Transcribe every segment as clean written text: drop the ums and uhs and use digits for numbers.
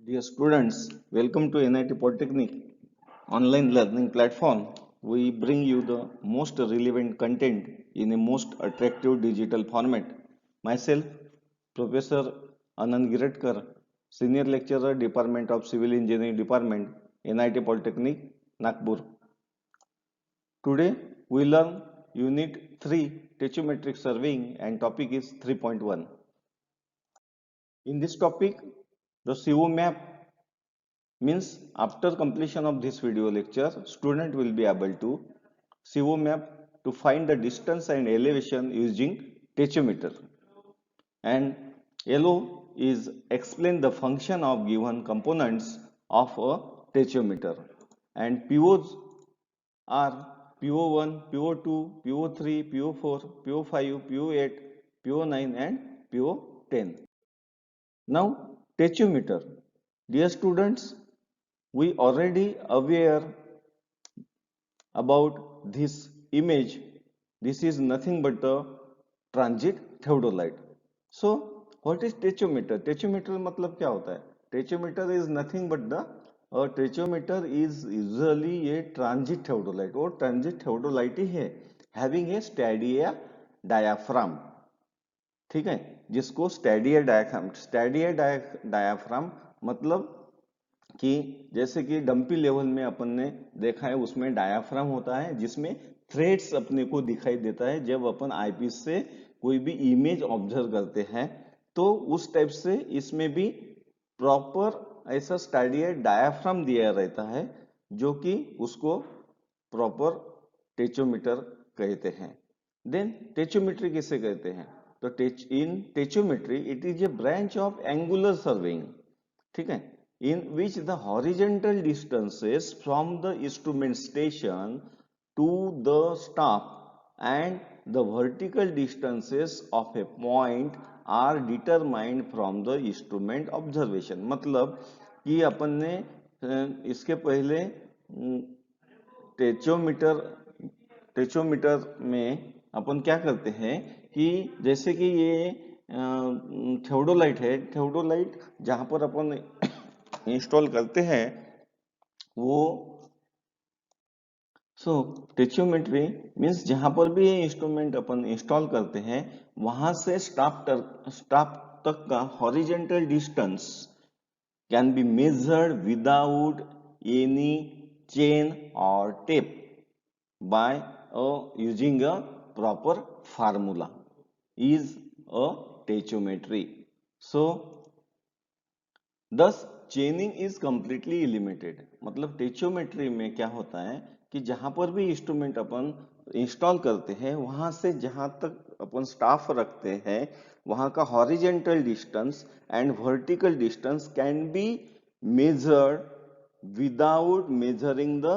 Dear students, welcome to NIT Polytechnic online learning platform. We bring you the most relevant content in a most attractive digital format. Myself, Professor Anand Giradkar, Senior Lecturer, Department of Civil Engineering Department, NIT Polytechnic, Nagpur. Today, we learn Unit 3 Tachyometric Surveying and topic is 3.1. In this topic, the CO map means after completion of this video lecture, student will be able to CO map to find the distance and elevation using tachyometer. And yellow is explain the function of given components of a tachyometer. And POs are PO1, PO2, PO3, PO4, PO5, PO8, PO9 and PO10. Now tachyometer. Dear students, we already aware about this image. This is nothing but the transit theodolite. So what is tachyometer? Tachyometer मतलब क्या होता है? Tachyometer is nothing but the tachyometer is usually a transit theodolite और transit theodolite ही है having a steady diaphragm. ठीक है, जिसको steady diaphragm मतलब कि जैसे कि डंपी लेवल में अपन ने देखा है उसमें डायाफ्राम होता है जिसमें थ्रेड्स अपने को दिखाई देता है जब अपन आईपीस से कोई भी इमेज ऑब्जर्व करते हैं, तो उस टाइप से इसमें भी प्रॉपर ऐसा स्टैंडर्ड डायाफ्राम दिया रहता है जो कि उसको प्रॉपर टेचोमीटर कहते हैं. देन टेचोमेट्री किसे कहते हैं? तो in tacheometry it is a branch of angular surveying. ठीक है, in which the horizontal distances from the instrument station to the staff and the vertical distances of a point are determined from the instrument observation. मतलब कि अपन ने इसके पहले टेचोमीटर टेचोमीटर में अपन क्या करते हैं कि जैसे कि ये थ्योडोलाइट है, थ्योडोलाइट जहां पर अपन इंस्टॉल करते हैं वो टेचोमेट्री मीन्स जहां पर भी ये इंस्ट्रूमेंट अपन इंस्टॉल करते हैं वहां से स्टाफ तक का horizontal distance can be measured without any chain और tape by using a proper formula is a tachyometry. So thus chaining is completely eliminated. मतलब टेचोमेट्री में क्या होता है कि जहां पर भी इंस्ट्रूमेंट अपन इंस्टॉल करते हैं वहां से जहां तक अपन स्टाफ रखते हैं वहां का horizontal distance and vertical distance can be measured without measuring the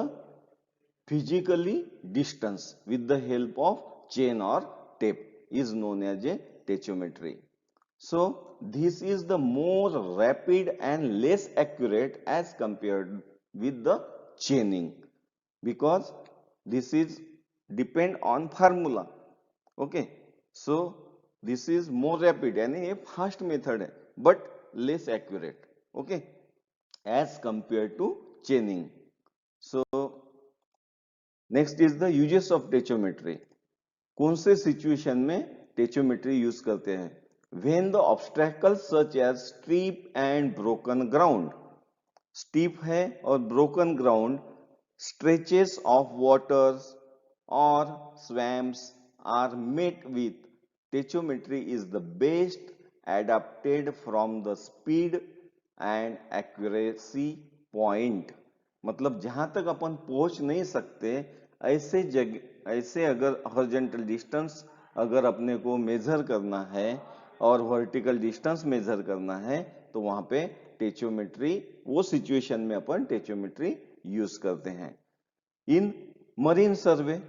physically distance with the help of chain or tape is known as a tachyometry. So this is the more rapid and less accurate as compared with the chaining because this is depend on formula. Okay, so this is more rapid यानी ये fast method है but less accurate. Okay, as compared to chaining. So next is the uses of tacheometry. कौन से situation में tacheometry use करते हैं? When the obstacles such as steep and broken ground. Steep है और broken ground, stretches of waters और swamps are met with tacheometry is the best adapted from the speed and accuracy point. मतलब जहां तक अपन पहुंच नहीं सकते ऐसे जगह ऐसे अगर हॉरिजॉन्टल डिस्टेंस अगर अपने को मेजर करना है और वर्टिकल डिस्टेंस मेजर करना है तो वहां पे टेचोमेट्री वो सिचुएशन में अपन टेचोमेट्री यूज करते हैं. इन मरीन सर्वे,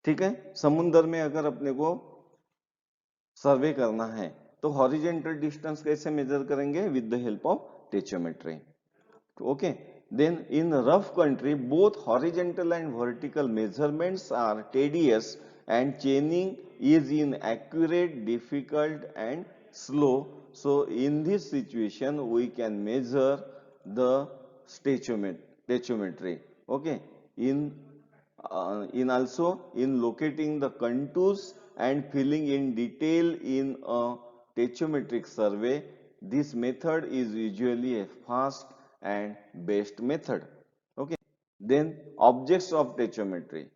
ठीक है, समुद्र में अगर अपने को सर्वे करना है तो हॉरिजॉन्टल डिस्टेंस कैसे मेजर करेंगे? With the help of tacheometry. Okay, then in rough country both horizontal and vertical measurements are tedious and chaining is inaccurate, difficult and slow So in this situation, we can measure the stoichiometry. Okay. In also in locating the contours and filling in detail in a stoichiometric survey, this method is usually a fast and best method. Okay. Then objects of stoichiometry.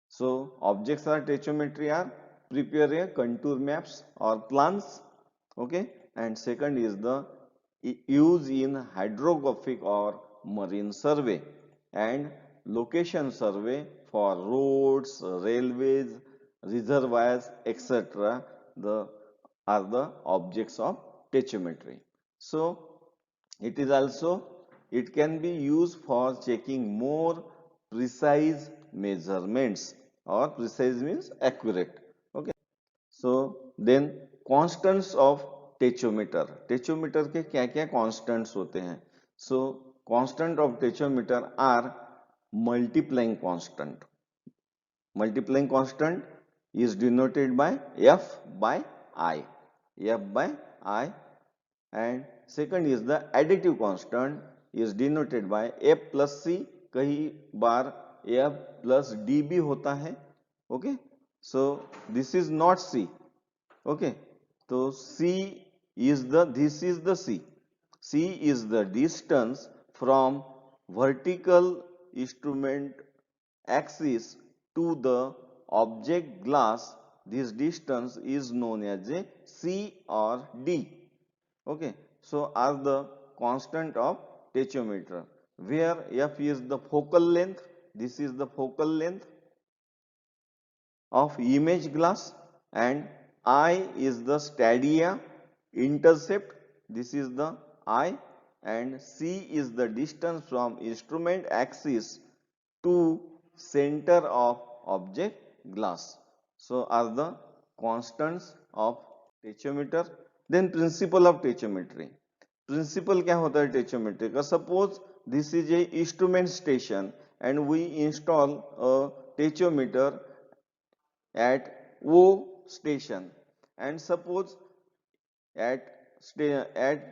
So objects of stoichiometry are prepare a contour maps or plans. Okay. And second is the use in hydrographic or marine survey and location survey for roads, railways, reservoirs, etc. The are the objects of stoichiometry. So it is also it can be used for checking more precise measurements, or precise means accurate. Okay. So then constants of tacheometer, tacheometer के क्या क्या constants होते हैं? So constant of tacheometer are multiplying constant. Multiplying constant is denoted by F by I. F by I. And second is the additive constant is denoted by F plus C. कई बार F plus D भी होता है. Okay. So this is not C. Okay. So C is this is the C. C is the distance from vertical instrument axis to the object glass. This distance is known as a C or D. Okay. So are the constant of tachometer, where F is the focal length. This is the focal length of image glass, and I is the stadia intercept. This is the I, and C is the distance from instrument axis to center of object glass. So are the constants of tachometer. Then principle of tachometry. Principle क्या होता है tachometry का? Suppose this is a instrument station and we install a tachometer at O station, and suppose at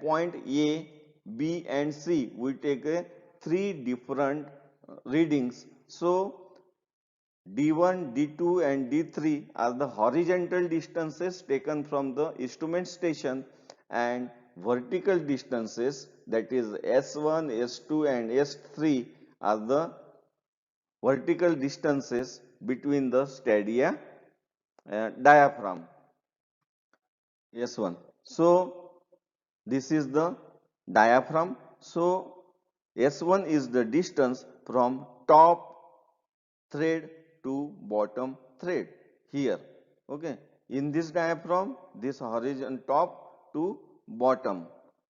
point A, B and C we take a three different readings. So D1, D2 and D3 are the horizontal distances taken from the instrument station, and vertical distances, that is S1, S2 and S3 are the vertical distances between the stadia diaphragm. S1. So this is the diaphragm. So S1 is the distance from top thread to bottom thread here. Okay. In this diaphragm, this horizon top to bottom,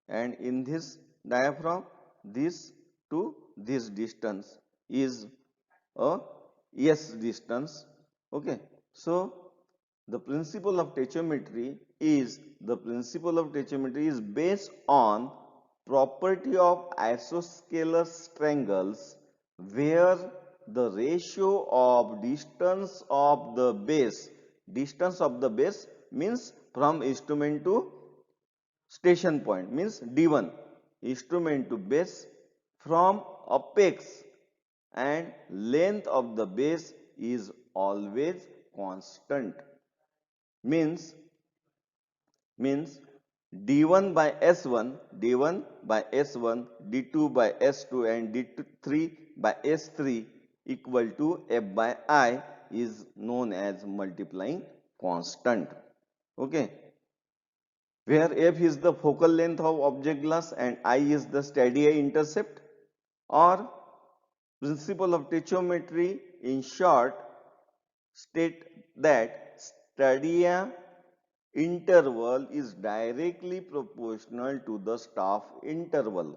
and in this diaphragm, this to this distance is a S distance. Okay. So the principle of tachometry is based on property of isosceles triangles, where the ratio of distance of the base means from instrument to station point means D1, instrument to base from apex, and length of the base is always constant. Means D1 by S1, D2 by S2 and D3 by S3 equal to F by I is known as multiplying constant. Okay. Where F is the focal length of object glass and I is the stadia intercept. Or principle of tachometry in short state that stadia interval is directly proportional to the staff interval.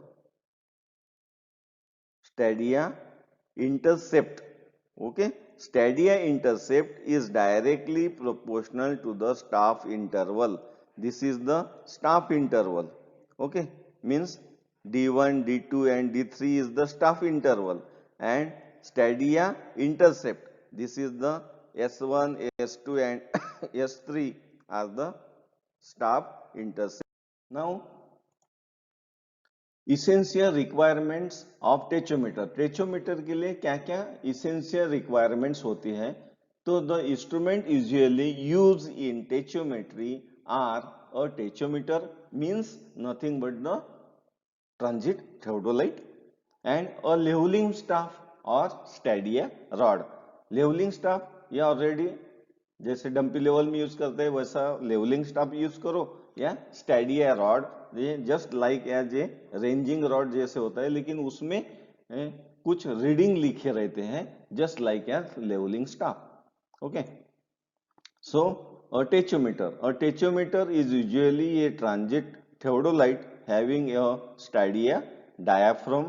Stadia intercept. Okay. Stadia intercept is directly proportional to the staff interval. This is the staff interval. Okay. Means D1, D2 and D3 is the staff interval, and stadia intercept, this is the S1, S2 and S3 are the staff intercept. Now essential requirements of tacheometer, tacheometer के लिए क्या क्या essential requirements होती है। तो the instrument usually use in tacheometry are a tacheometer means nothing but the transit theodolite and a leveling staff or stadia rod। Leveling staff या already जैसे dumpy level में यूज करते हैं वैसा लेवलिंग स्टाफ यूज करो, या stadia rod, ये just like as a ranging rod जैसे होता है लेकिन उसमें कुछ रीडिंग लिखे रहते हैं, just like as levelling staff. Okay, so a tachometer is usually a transit theodolite having a stadia diaphragm.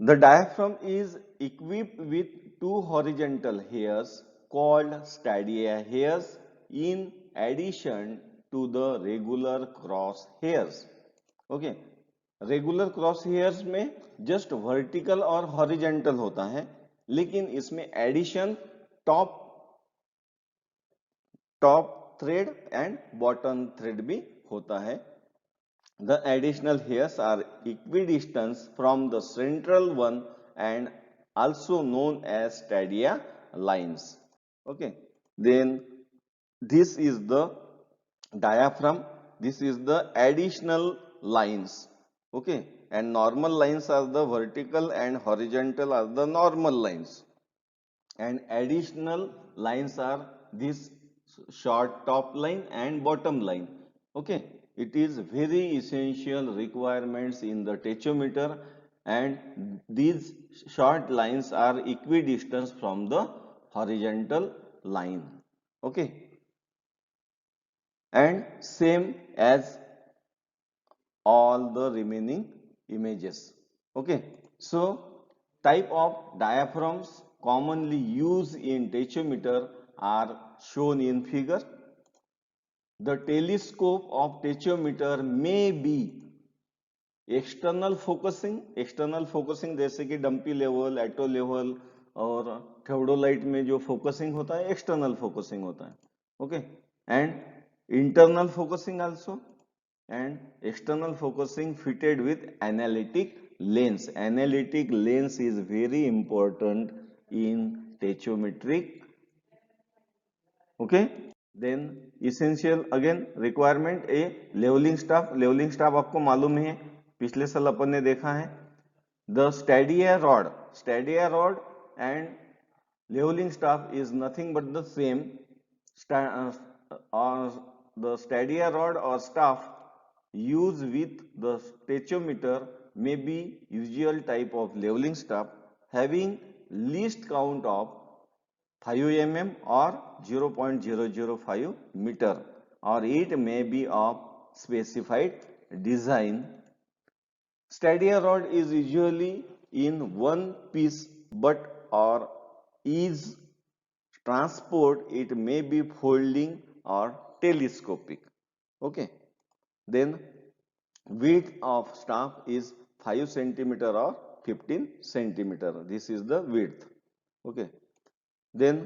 The diaphragm is equipped with two horizontal hairs called stadia hairs in addition to the regular cross hairs. Okay, regular cross hairs में just vertical और horizontal होता है, लेकिन इसमें addition top top thread and bottom thread भी होता है। The additional hairs are equidistant from the central one and also known as stadia lines. Okay, then this is the diaphragm, this is the additional lines. Okay, and normal lines are the vertical and horizontal are the normal lines, and additional lines are this short top line and bottom line. Okay, it is very essential requirements in the tachometer, and these short lines are equidistant from the horizontal line. Okay, and same as all the remaining images. Okay, so type of diaphragms commonly used in tachometer are shown in figure. The telescope of tachometer may be external focusing जैसे कि dumpy level, एटो level और थेओडोलाइट में जो focusing होता है external focusing होता है। Okay, and internal focusing also, and external focusing fitted with anallactic lens. Anallactic lens is very important in tacheometric. Okay, then essential again requirement a leveling staff. Leveling staff आपको मालूम है, पिछले साल अपन ने देखा है। The stadia rod and leveling staff is nothing but the same. The stadia rod और staff use with the tacheometer may be usual type of leveling staff having least count of 5 mm or 0.005 meter, or it may be of specified design. Stadia rod is usually in one piece, but or is transport it may be folding or telescopic. Okay, then width of staff is 5 centimeter or 15 centimeter. This is the width. Okay, then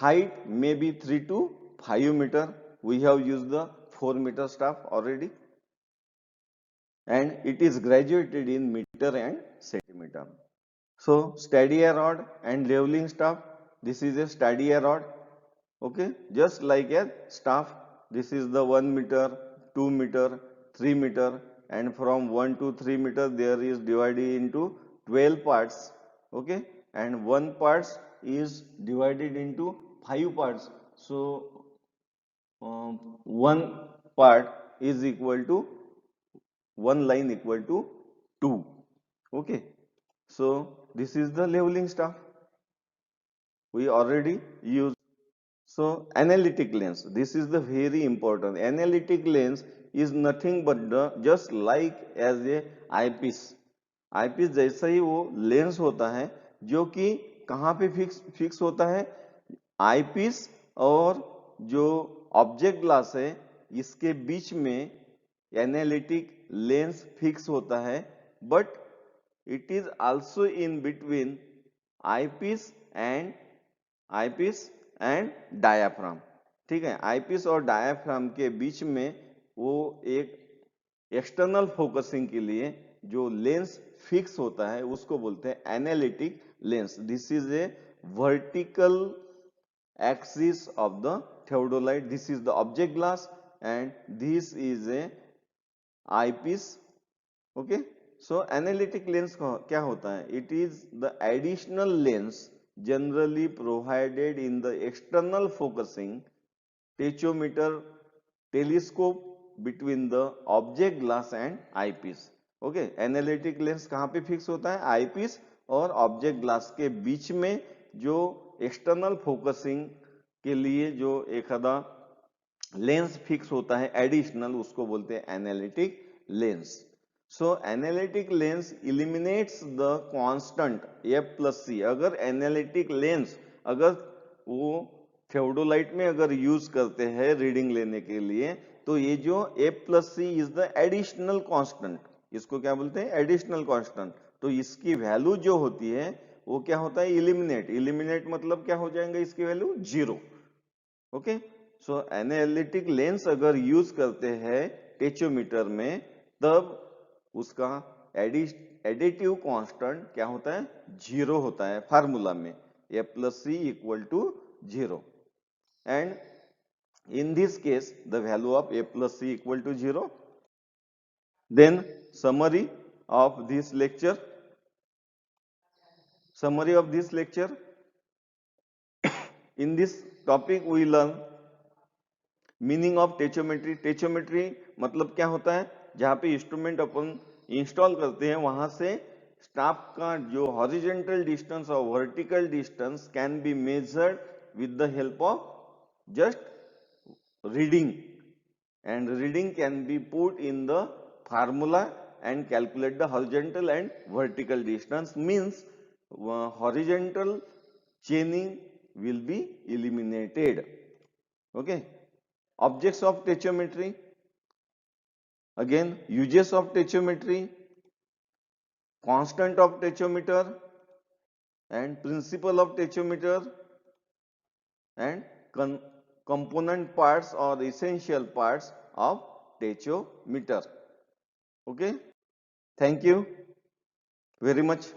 height may be 3 to 5 meter. We have used the 4 meter staff already, and it is graduated in meter and centimeter. So stadia rod and leveling staff, this is a stadia rod. Okay, just like a staff, this is the 1 meter, 2 meter, 3 meter, and from 1 to 3 meter there is divided into 12 parts. Okay, and one parts is divided into 5 parts. So one part is equal to one line equal to 2. Okay, so this is the leveling staff we already used. So analytic lens, this is the very important. Analytic lens is nothing but the just like as a eyepiece. eyepiece जैसा ही वो lens होता है जो कि कहाँ पे fix होता है, eyepiece और जो ऑब्जेक्ट ग्लास है इसके बीच में एनालिटिक लेंस फिक्स होता है, but it is also in between eyepiece and diaphragm. ठीक है, आईपीस और डायाफ्राम के बीच में वो एक एक्सटर्नल फोकसिंग के लिए जो लेंस फिक्स होता है उसको बोलते हैं anallactic lens. This is a vertical axis of the theodolite. This is the object glass and this is a eyepiece. Okay, so analytic lens क्या होता है? It is the additional lens generally provided in the external focusing tachometer telescope between the object glass and eyepiece. Okay, analytic lens कहाँ पे fix होता है? Eyepiece और object glass के बीच में जो एक्सटर्नल फोकसिंग के लिए जो एक आधा लेंस फिक्स होता है एडिशनल, उसको बोलते हैं anallactic lens. So anallactic lens eliminates the constant F plus C. अगर एनालिटिक लेंस अगर वो थियोडोलाइट में अगर यूज करते हैं रीडिंग लेने के लिए, तो ये जो F plus C is the additional constant, इसको क्या बोलते हैं? Additional constant. तो इसकी वैल्यू जो होती है वो क्या होता है? इलिमिनेट। इलिमिनेट मतलब क्या हो जाएगा? इसकी वैल्यू 0। ओके, सो एनालिटिक लेंस अगर यूज करते हैं टेचोमीटर में, तब उसका एडिटिव कांस्टेंट क्या होता है? 0 होता है फार्मूला में, F plus C equal to 0। And in this case the value of a plus c equal to 0. Then summary of this lecture. Summary of this lecture. In this topic we learn meaning of tacheometry. Tacheometry मतलब क्या होता है? जहां पे instrument अपन install करते हैं वहां से स्टाफ का जो हॉरिजॉन्टल डिस्टेंस और vertical distance can be measured with the help of just reading, and reading can be put in the formula and calculate the horizontal and vertical distance. Means horizontal chaining will be eliminated. Okay, objects of tachometry, again uses of tachometry, constant of tachometer and principle of tachometer, and component parts or essential parts of tachometer. Okay, thank you very much.